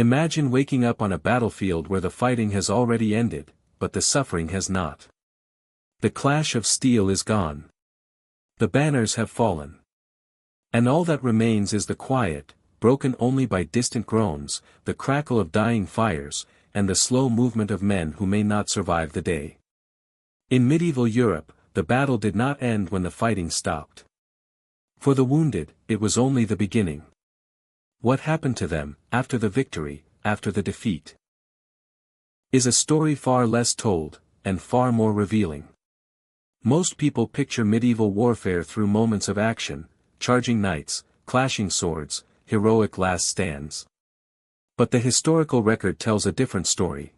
Imagine waking up on a battlefield where the fighting has already ended, but the suffering has not. The clash of steel is gone. The banners have fallen. And all that remains is the quiet, broken only by distant groans, the crackle of dying fires, and the slow movement of men who may not survive the day. In medieval Europe, the battle did not end when the fighting stopped. For the wounded, it was only the beginning. What happened to them, after the victory, after the defeat, is a story far less told, and far more revealing. Most people picture medieval warfare through moments of action, charging knights, clashing swords, heroic last stands. But the historical record tells a different story.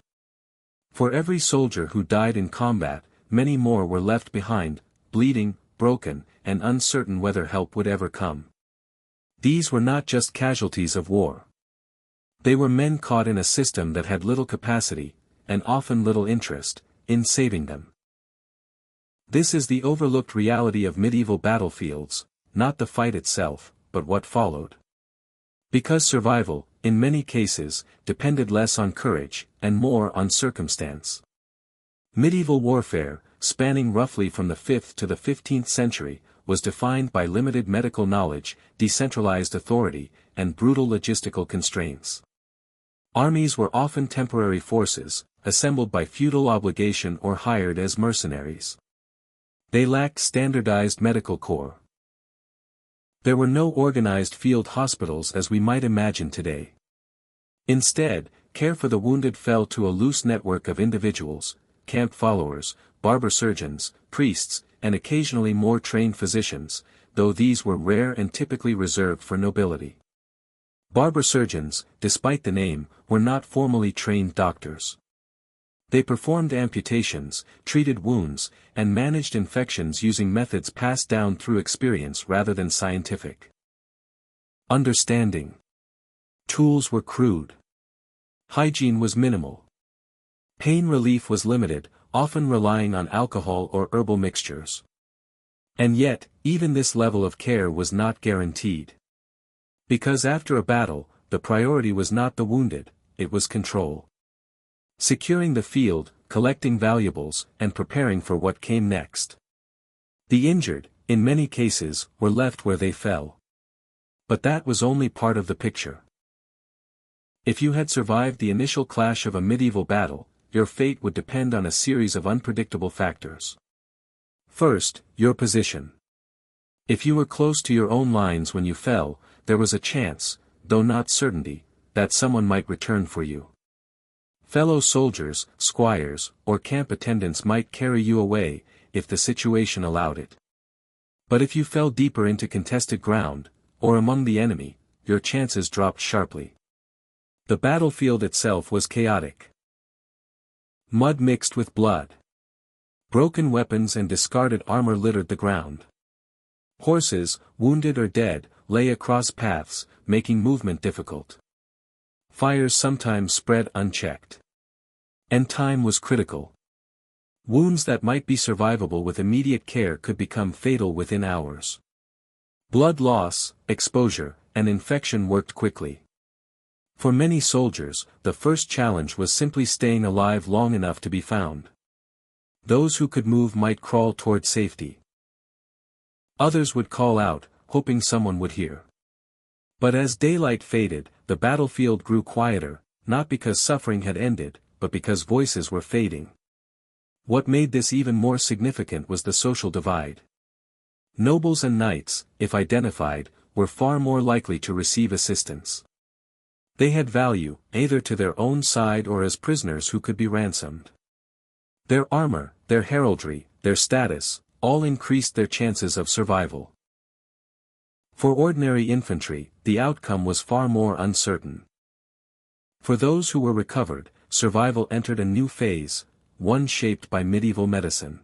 For every soldier who died in combat, many more were left behind, bleeding, broken, and uncertain whether help would ever come. These were not just casualties of war. They were men caught in a system that had little capacity, and often little interest, in saving them. This is the overlooked reality of medieval battlefields, not the fight itself, but what followed. Because survival, in many cases, depended less on courage, and more on circumstance. Medieval warfare, spanning roughly from the 5th to the 15th century, was defined by limited medical knowledge, decentralized authority, and brutal logistical constraints. Armies were often temporary forces, assembled by feudal obligation or hired as mercenaries. They lacked standardized medical corps. There were no organized field hospitals as we might imagine today. Instead, care for the wounded fell to a loose network of individuals, camp followers, barber surgeons, priests, and occasionally more trained physicians, though these were rare and typically reserved for nobility. Barber surgeons, despite the name, were not formally trained doctors. They performed amputations, treated wounds, and managed infections using methods passed down through experience rather than scientific understanding. Tools were crude. Hygiene was minimal. Pain relief was limited, often relying on alcohol or herbal mixtures. And yet, even this level of care was not guaranteed. Because after a battle, the priority was not the wounded, it was control. Securing the field, collecting valuables, and preparing for what came next. The injured, in many cases, were left where they fell. But that was only part of the picture. If you had survived the initial clash of a medieval battle, your fate would depend on a series of unpredictable factors. First, your position. If you were close to your own lines when you fell, there was a chance, though not certainty, that someone might return for you. Fellow soldiers, squires, or camp attendants might carry you away, if the situation allowed it. But if you fell deeper into contested ground, or among the enemy, your chances dropped sharply. The battlefield itself was chaotic. Mud mixed with blood. Broken weapons and discarded armor littered the ground. Horses, wounded or dead, lay across paths, making movement difficult. Fires sometimes spread unchecked. And time was critical. Wounds that might be survivable with immediate care could become fatal within hours. Blood loss, exposure, and infection worked quickly. For many soldiers, the first challenge was simply staying alive long enough to be found. Those who could move might crawl toward safety. Others would call out, hoping someone would hear. But as daylight faded, the battlefield grew quieter, not because suffering had ended, but because voices were fading. What made this even more significant was the social divide. Nobles and knights, if identified, were far more likely to receive assistance. They had value, either to their own side or as prisoners who could be ransomed. Their armor, their heraldry, their status, all increased their chances of survival. For ordinary infantry, the outcome was far more uncertain. For those who were recovered, survival entered a new phase, one shaped by medieval medicine.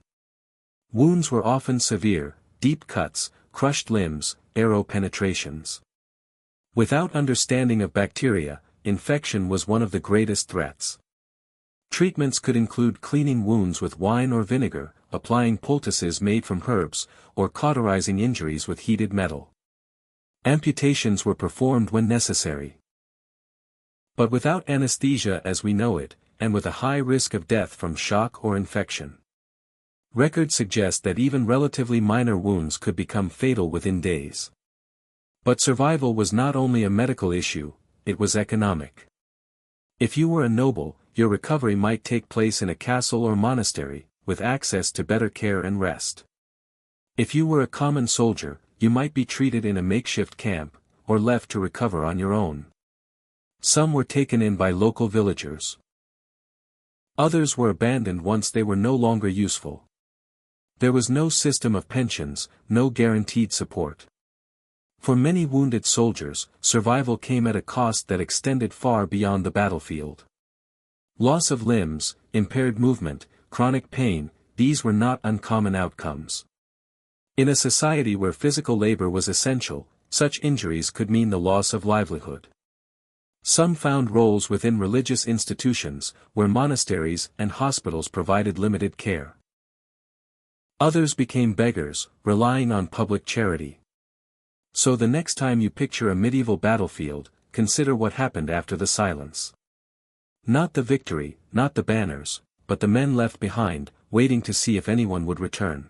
Wounds were often severe, deep cuts, crushed limbs, arrow penetrations. Without understanding of bacteria, infection was one of the greatest threats. Treatments could include cleaning wounds with wine or vinegar, applying poultices made from herbs, or cauterizing injuries with heated metal. Amputations were performed when necessary. but without anesthesia as we know it, and with a high risk of death from shock or infection. Records suggest that even relatively minor wounds could become fatal within days. But survival was not only a medical issue, it was economic. If you were a noble, your recovery might take place in a castle or monastery, with access to better care and rest. If you were a common soldier, you might be treated in a makeshift camp, or left to recover on your own. Some were taken in by local villagers. Others were abandoned once they were no longer useful. There was no system of pensions, no guaranteed support. For many wounded soldiers, survival came at a cost that extended far beyond the battlefield. Loss of limbs, impaired movement, chronic pain, these were not uncommon outcomes. In a society where physical labor was essential, such injuries could mean the loss of livelihood. Some found roles within religious institutions, where monasteries and hospitals provided limited care. Others became beggars, relying on public charity. So the next time you picture a medieval battlefield, consider what happened after the silence. Not the victory, not the banners, but the men left behind, waiting to see if anyone would return.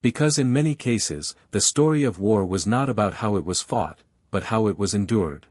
Because in many cases, the story of war was not about how it was fought, but how it was endured.